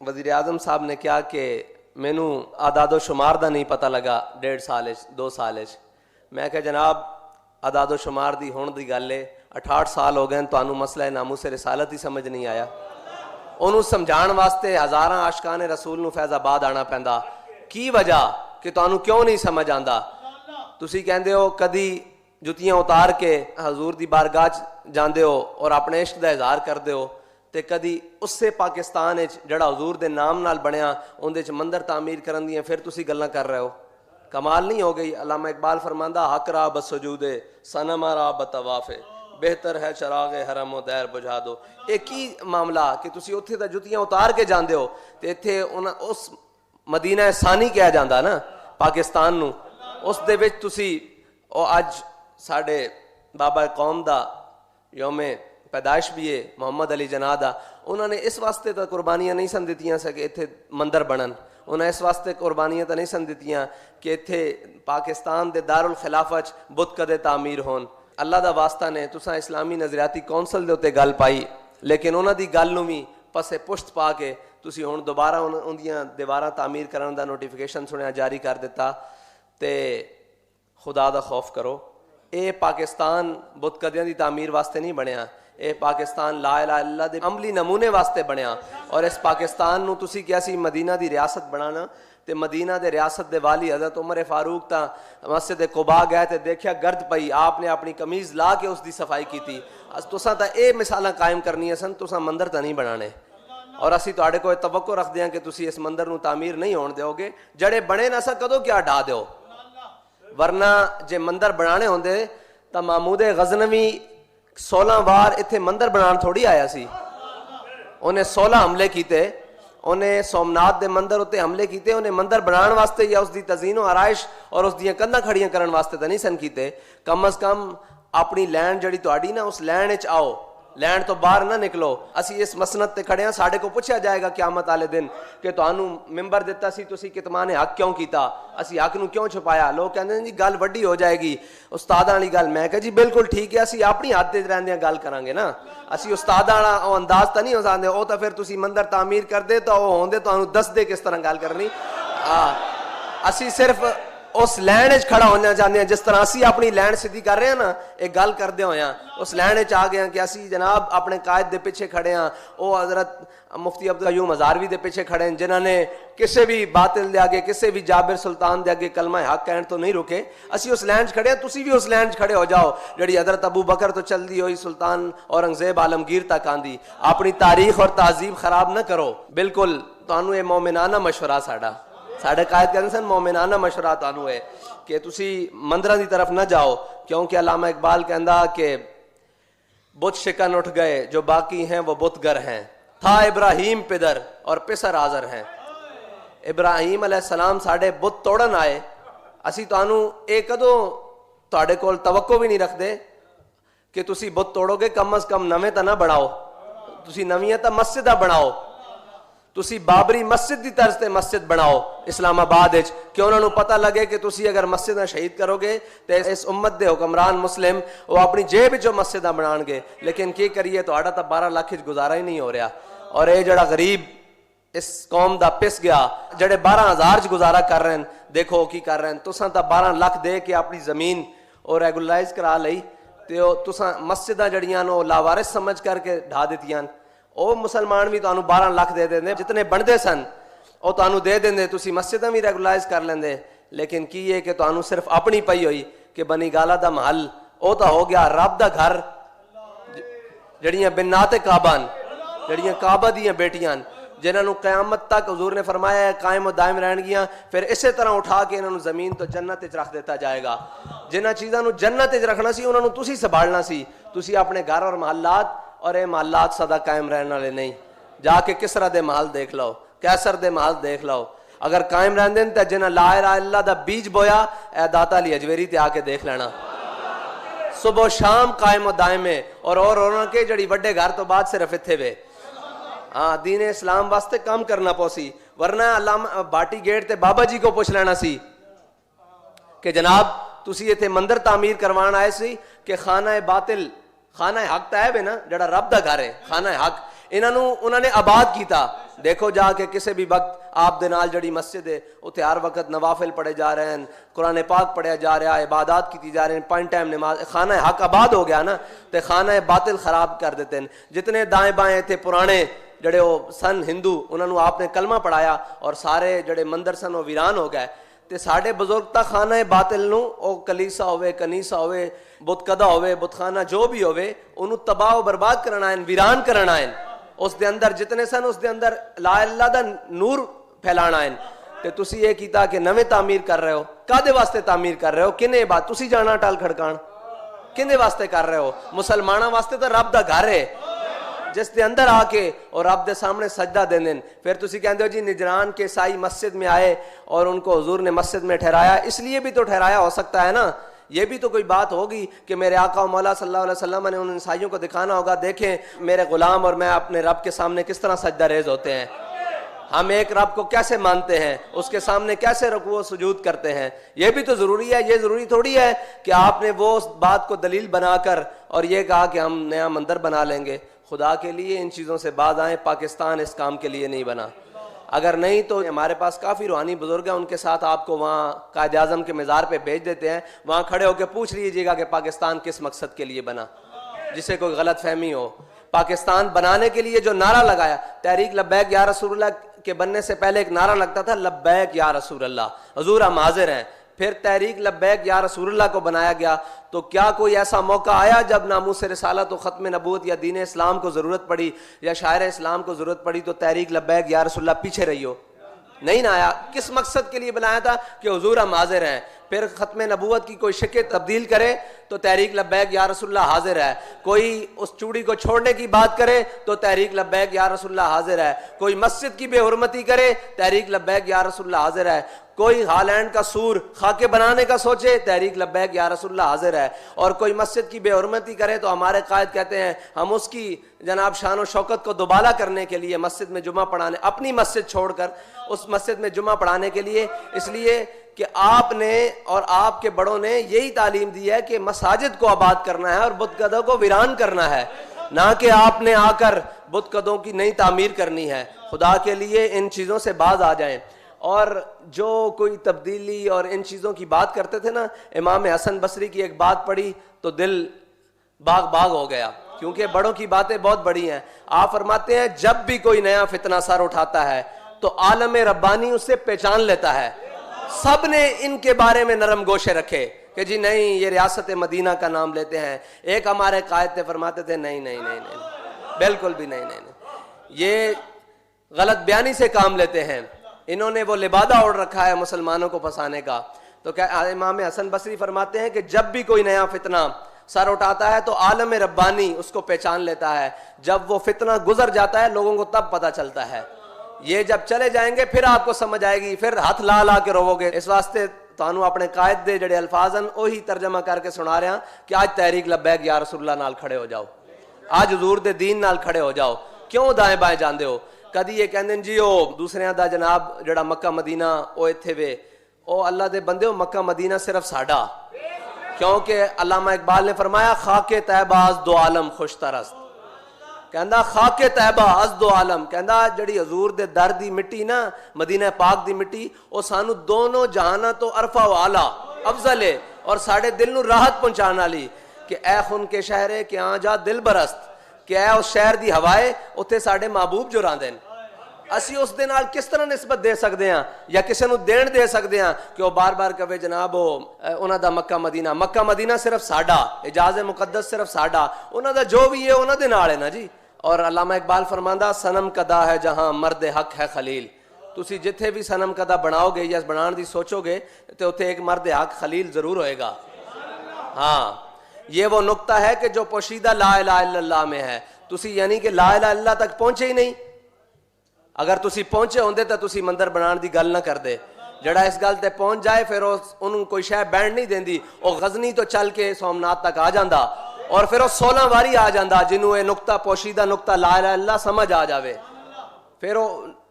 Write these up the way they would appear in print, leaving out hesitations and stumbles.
وزیر اعظم صاحب نے کیا کہ مینو اعداد و شمار دا نہیں پتہ لگا 1.5 سال 2 سال میں کہ جناب اعداد و شمار دی ہون دی گل ہے 68 سال ہو گئے تانوں مسئلہ ناموس رسالت ہی سمجھ نہیں آیا. انہوں سمجھان واسطے ہزاراں عاشقان رسول نو فیض آباد آنا پیندا. کی وجہ کہ تانوں کیوں نہیں سمجھ آندا؟ تسی کہندے ہو کدی جتیاں اتار کے حضور دی بارگاہ جاندے ہو اور اپنے عشق دا اظہار کردے ہو تے کدی اس سے پاکستان جڑا حضور دے نام نال بنیا اندے چ مندر تعمیر کرن دیاں پھر تسی گلاں کر رہے ہو. کمال نہیں ہو گئی؟ علامہ اقبال فرماندا حق را بسجود صنم را بطواف بہتر ہے چراغ حرم و دیر بجھا دو. ایک ہی معاملہ کہ تسی اوتھے دا جتیاں اتار کے جاندے ہو تے ایتھے اس مدینہ ثانی کہا جاندا نا پاکستان نو، اس دے وچ تسی او اج ساڈے بابا قوم دا یوم پیدائش بھی ہے محمد علی جناح دا، انہوں نے اس واسطے تو قربانیاں نہیں سن دتیاں کہ ایتھے مندر بنن، انہوں نے اس واسطے قربانیاں تو نہیں سن دتیاں کہ ایتھے پاکستان دے دارالخلافہ چ بت کدے تعمیر ہون. اللہ دا واسطہ نے تساں اسلامی نظریاتی کونسل دے اوتے گل پائی لیکن انہاں دی گل نوں بھی پسے پشت پا کے تسی ہن دوبارہ اندیاں دیواراں تعمیر کرن دا نوٹیفیکیشن سنیا جاری کر دیتا. تے خدا دا خوف کرو، اے پاکستان بت کدیاں دی تعمیر واسطے نہیں بنیا، اے پاکستان لا الہ الا اللہ دے عملی نمونے واسطے بنیا. اور اس پاکستان نو تسی کیا سی مدینہ دی ریاست بنانا تے مدینہ دے ریاست دے والی حضرت عمر فاروق تا مسجد قباء گئے تے دیکھیا گرد پئی، آپ نے اپنی قمیض لا کے اس دی صفائی کیتی. تساں تا اے مثالاں قائم کرنیاں سن، تساں مندر تا نہیں بنانے. اور اسی تواڈے کوئی توقع رکھدے ہاں کہ تسی اس مندر نو تعمیر نہیں ہون دیو گے، جڑے بنے نہ سا کدوں کیا ڈھا دیو. ورنہ جے مندر بنانے ہوندے تا محمود غزنوی 16 بار اتنے مندر بنان تھوڑی آیا سی. انہیں 16 حملے کیتے، انہیں سومناتھ دے مندر اتنے حملے کیتے، انہیں مندر بنان واسطے یا اس دی تزئین و آرائش اور اس دیاں کندھاں کھڑیاں کرن واسطے تو نہیں سن کیتے. کم از کم اپنی لینڈ جڑی تہاڈی نا اس لینڈ وچ آؤ، لینڈ تو باہر نہ نکلو. اسی اس مسند تے کھڑے ہاں، ساڈے کو پوچھا جائے گا قیامت والے دن کہ تانوں ممبر دیتا سی تسی کتمان حق کیوں کیتا، اسی حق نو کیوں چھپایا. لوگ کہندے ہیں جی گل وڈی ہو جائے گی استاداں والی گل. میں کہ جی بالکل ٹھیک ہے، اسی اپنی حد تے رہندیاں گل کران گے نا، اسی استاداں والا او انداز تا نہیں ہو سکدے. او تا پھر تسی مندر تعمیر کر دے تو او ہوندے تانوں دس دے کس طرح گل کرنی. اسی صرف اس لینڈ وچ کھڑا ہونا چاہتے ہیں جس طرح اسی اپنی لینڈ سیدھی کر رہے ہیں نا، ایک گل کردے ہوئے ہیں اس لینڈ وچ آ گئے ہیں کہ اسی جناب اپنے قائد دے پیچھے کھڑے ہیں. او حضرت مفتی عبدالقیوم ہزاروی دے پیچھے کھڑے ہیں جنہاں نے کسے بھی باطل دے آگے، کسے بھی جابر سلطان دے آگے کلمہ حق کہن تو نہیں رکے. اسی اس لینڈ کھڑے ہیں، تسی بھی اس لینڈ کھڑے ہو جاؤ جڑی حضرت ابو بکر تو چل دی ہوئی سلطان اورنگزیب عالمگیر تک آندی. اپنی تاریخ اور تہذیب خراب نہ کرو. بالکل تانوں اے مومنانہ مشورہ ساڈے قائد کہندے سن مومنانہ مشورہ تانوں ہے کہ تسی مندراں دی طرف نہ جاؤ، کیونکہ علامہ اقبال کہندا کہ بت شکن اٹھ گئے جو باقی ہیں وہ بت گر ہیں، تھا ابراہیم پدر اور پسر آزر ہیں. ابراہیم علیہ السلام ساڈے بت توڑن آئے. اسی تانوں اے کدوں تواڈے کول توقع بھی نہیں رکھدے کہ تسی بت توڑو گے. کم از کم نویں تا نہ بناؤ، تسی نویاں تا مسجداں بناؤ. تسی بابری مسجد دی طرز تے مسجد بناؤ اسلام آباد وچ کہ انہاں نوں پتہ لگے کہ تسی اگر مسجداں شہید کرو گے تے اس امت دے حکمران مسلم وہ اپنی جیب وچوں مسجداں بنان گے. لیکن کی کریے تہاڈا تا 12 لاکھ وچ گزارا ہی نہیں ہو رہا. اور اے جڑا غریب اس قوم دا پس گیا جڑے 12,000 چ گزارا کر رہے ہیں، دیکھو کی کر رہے ہیں. تساں تا 12 لاکھ دے کے اپنی زمین اور ریگولرائز کرا لئی تے تساں مسجداں جڑیاں نو لاوارث سمجھ کر کے ڈھا دتیاں. او مسلمان بھی تانوں 12 لاکھ دے دیندے، جتنے بندے سن او تانوں دے دیندے، تسی مسجداں بھی ریگولرائز کر لیندے. لیکن کی ہے کہ تانوں صرف اپنی پئی ہوئی کہ بنی گالا دا محل او تا ہو گیا رب دا گھر، جڑیاں بنات کعبہ جڑیاں کعبہ دیاں بیٹیاں جنہاں نوں قیامت تک حضور نے فرمایا ہے قائم و دائم رہن گیاں. پھر اسی طرح اٹھا کے انہاں نوں زمین تو جنت وچ رکھ دیتا جائے گا. جنہاں چیزاں نوں جنت وچ رکھنا سی انہاں نوں تسی سنبھالنا سی. تسی اپنے گھر اور محلات اور اے محلات سدا قائم رہنے والے نہیں. جا کے کسرا دے محل دیکھ لو، کیسر دے محل دیکھ لو. اگر قائم رہندے تے جنہاں لا الہ الا اللہ دا بیج بویا اے داتا علی اجویری تے آ کے دیکھ لینا. صبح و شام قائم و دائم ہے. اور انہاں کے جڑی وڈے گھر تو بعد صرف اتھے وے. ہاں دین اسلام واسطے کام کرنا پوسی. ورنہ علامہ باٹی گیٹ تے بابا جی کو پوچھ لینا سی کہ جناب تسی ایتھے مندر تعمیر کروان آئے سی کہ خانہ باطل خانہ حق تا ہے نا جڑا رب دا گھر ہے. خانہ حق انہوں نے آباد کیتا. دیکھو جا کے کسی بھی وقت آپ دے نال جڑی مسجد ہے اتنے ہر وقت نوافل پڑھے جا رہے ہیں, قرآن پاک پڑھیا جا رہا ہے, عبادات کی جا رہے ہیں, 5 ٹائم نماز. خانہ حق آباد ہو گیا نا, تے خانہ باطل خراب کر دیتے ہیں. جتنے دائیں بائیں تھے پرانے جڑے وہ سن ہندو, انہوں نے آپ نے کلمہ پڑھایا اور سارے جڑے مندر سن وہ ویران ہو گئے. تے ساڈے بزرگ تا خانہ باطل نو او کلیسا ہوئے, کنیسا ہوئے, بت کدا ہوئے, بت خانہ جو بھی ہوئے, انہوں تباہ و برباد کرنا ہے, ویران کرنا ہے. اس دے اندر جتنے سن اس دے اندر لا اللہ دا نور پھیلانا ہے. تے تسی یہ کیتا کہ نویں تعمیر کر رہے ہو, کادے واسطے تعمیر کر رہے ہو, کنے بات تسی جانا ٹال کھڑکان کنے واسطے کر رہے ہو؟ مسلمانوں واسطے تو رب دا گھر ہے جس دے اندر آ کے اور رب دے سامنے سجدہ دین دین. پھر تسی کہندے ہو جی نجران کے سائی مسجد میں آئے اور ان کو حضور نے مسجد میں ٹھہرایا, اس لیے بھی تو ٹھہرایا ہو سکتا ہے نا. یہ بھی تو کوئی بات ہوگی کہ میرے آقا و مولا صلی اللہ علیہ وسلم نے ان عیسائیوں کو دکھانا ہوگا, دیکھیں میرے غلام اور میں اپنے رب کے سامنے کس طرح سجدہ ریز ہوتے ہیں, ہم ایک رب کو کیسے مانتے ہیں, اس کے سامنے کیسے رکوع و سجود کرتے ہیں. یہ بھی تو ضروری ہے. یہ ضروری تھوڑی ہے کہ آپ نے وہ بات کو دلیل بنا کر اور یہ کہا کہ ہم نیا مندر بنا لیں گے. خدا کے لیے ان چیزوں سے باز آئیں. پاکستان اس کام کے لیے نہیں بنا. اگر نہیں تو ہمارے پاس کافی روحانی بزرگ ہیں, ان کے ساتھ آپ کو وہاں قائد اعظم کے مزار پہ بھیج دیتے ہیں, وہاں کھڑے ہو کے پوچھ لیجیے گا کہ پاکستان کس مقصد کے لیے بنا, جسے کوئی غلط فہمی ہو. پاکستان بنانے کے لیے جو نعرہ لگایا, تحریک لبیک یا رسول اللہ کے بننے سے پہلے ایک نعرہ لگتا تھا لبیک یا رسول اللہ, حضور ہم حاضر ہیں. پھر تحریک لبیک یا رسول اللہ کو بنایا گیا. تو کیا کوئی ایسا موقع آیا جب ناموس رسالت و ختم نبوت یا دین اسلام کو ضرورت پڑی یا شاعر اسلام کو ضرورت پڑی تو تحریک لبیک یا رسول اللہ پیچھے رہی ہو؟ نہیں نہ آیا. کس مقصد کے لیے بنایا تھا؟ کہ حضور ہم حاضر ہیں. پھر ختم نبوت کی کوئی شکل تبدیل کرے تو تحریک لبیک یا رسول اللہ حاضر ہے. کوئی اس چوڑی کو چھوڑنے کی بات کرے تو تحریک لبیک یا رسول اللہ حاضر ہے. کوئی مسجد کی بے حرمتی کرے, تحریک لبیک یا رسول اللہ حاضر ہے. کوئی ہالینڈ کا سور خاکے بنانے کا سوچے, تحریک لبیک یا رسول اللہ حاضر ہے. اور کوئی مسجد کی بے حرمتی کرے تو ہمارے قائد کہتے ہیں ہم اس کی جناب شان و شوکت کو دوبالا کرنے کے لیے مسجد میں جمعہ پڑھانے, اپنی مسجد چھوڑ کر اس مسجد میں جمعہ پڑھانے کے لیے, اس لیے کہ آپ نے اور آپ کے بڑوں نے یہی تعلیم دی ہے کہ مساجد کو آباد کرنا ہے اور بت قدوں کو ویران کرنا ہے, نہ کہ آپ نے آ کر بت قدوں کی نئی تعمیر کرنی ہے. خدا کے لیے ان چیزوں سے باز آ جائیں. اور جو کوئی تبدیلی اور ان چیزوں کی بات کرتے تھے نا, امام حسن بصری کی ایک بات پڑھی تو دل باغ باغ ہو گیا, کیونکہ بڑوں کی باتیں بہت بڑی ہیں. آپ فرماتے ہیں جب بھی کوئی نیا فتنہ سر اٹھاتا ہے تو عالم ربانی اسے پہچان لیتا ہے. سب نے ان کے بارے میں نرم گوشے رکھے کہ جی نہیں یہ ریاست مدینہ کا نام لیتے ہیں. ایک ہمارے قائد تھے فرماتے تھے نہیں نہیں نہیں نہیں بالکل بھی نہیں نہیں نہیں, یہ غلط بیانی سے کام لیتے ہیں. انہوں نے وہ لبادہ اوڑھ رکھا ہے مسلمانوں کو پھنسانے کا. تو کیا امام حسن بصری فرماتے ہیں کہ جب بھی کوئی نیا فتنہ سر اٹھاتا ہے تو عالم ربانی اس کو پہچان لیتا ہے. جب وہ فتنہ گزر جاتا ہے لوگوں کو تب پتہ چلتا ہے. یہ جب چلے جائیں گے پھر آپ کو سمجھ آئے گی, پھر ہاتھ لا لا کے رو گے. اس واسطے تانوں اپنے قائد دے جڑے الفاظ ہیں وہی ترجمہ کر کے سنا رہے ہیں کہ آج تحریک لبیک یا رسول اللہ نال کھڑے ہو جاؤ, آج حضور دے دین نال کھڑے ہو جاؤ. کیوں دائیں بائیں جاندے ہو؟ کدی یہ کہندے جی او دوسرے دا جناب جڑا مکہ مدینہ او ایتھے وے, او اللہ دے بندے ہو مکہ مدینہ صرف ساڈا. کیونکہ علامہ اقبال نے فرمایا خاک طیبہ از دو عالم خوش ترست. کہندا خاک طیبہ از دو عالم, کہندا جڑی حضور دے در دی مٹی نا مدینہ پاک دی مٹی او سانو دونوں جہاناں تو عرفہ و اعلیٰ افضل ہے اور ساڈے دل نو راحت پہنچان والی. کہ اے خون کے شہر ہے کہ آ جا دل برست, کہ اے اس شہر دی ہوائے اتھے ساڈے محبوب جو راندے نے. اسی اس دے نال کس طرح نسبت دے سکتے ہیں یا کسی نو دین دے سکتے ہیں کہ وہ بار بار کہے جناب انہاں دا مکہ مدینہ صرف ساڈا, اجاز مقدس صرف ساڈا, انہاں دا جو بھی ہے انہاں دے نال ہے نا جی. اور علامہ اقبال فرماندا صنم کدا ہے جہاں مرد حق ہے خلیل. تسی جتھے بھی صنم کدا بناؤ گے یا بنان دی سوچو گے تو اتھے ایک مرد حق خلیل ضرور ہوئے گا. ہاں یہ وہ نقطہ ہے کہ جو پوشیدہ لا الہ الا اللہ میں ہے. تسی یعنی کہ لا الہ الا اللہ تک پہنچے ہی نہیں. اگر تسی پہنچے ہوندے تو تسی مندر بنان دی گل نہ کر دے. جڑا اس گل تے پہنچ جائے پھر انہوں کوئی شے بینڈ نہیں دیندی. وہ غزنی تو چل کے سومنات تک آ جاندا اور پھر وہ 16 واری آ جاندا جنہوں یہ نقطہ پوشیدہ نقطہ لا الہ الا اللہ سمجھ آ جاوے. پھر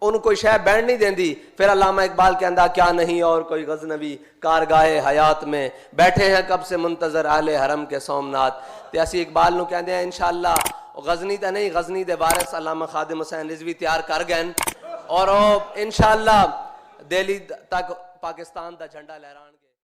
ان کوئی شے بینڈ نہیں دیندی. پھر علامہ اقبال کہندا کیا نہیں اور کوئی غزنوی کارگاہ حیات میں بیٹھے ہیں کب سے منتظر اہل حرم کے سومنات. تے اسی اقبال نو کہندے ہیں انشاءاللہ غزنی تے نہیں غزنی دے وارث علامہ خادم حسین رضوی تیار کر گئے اور انشاءاللہ دہلی تک پاکستان دا جھنڈا لہران گے.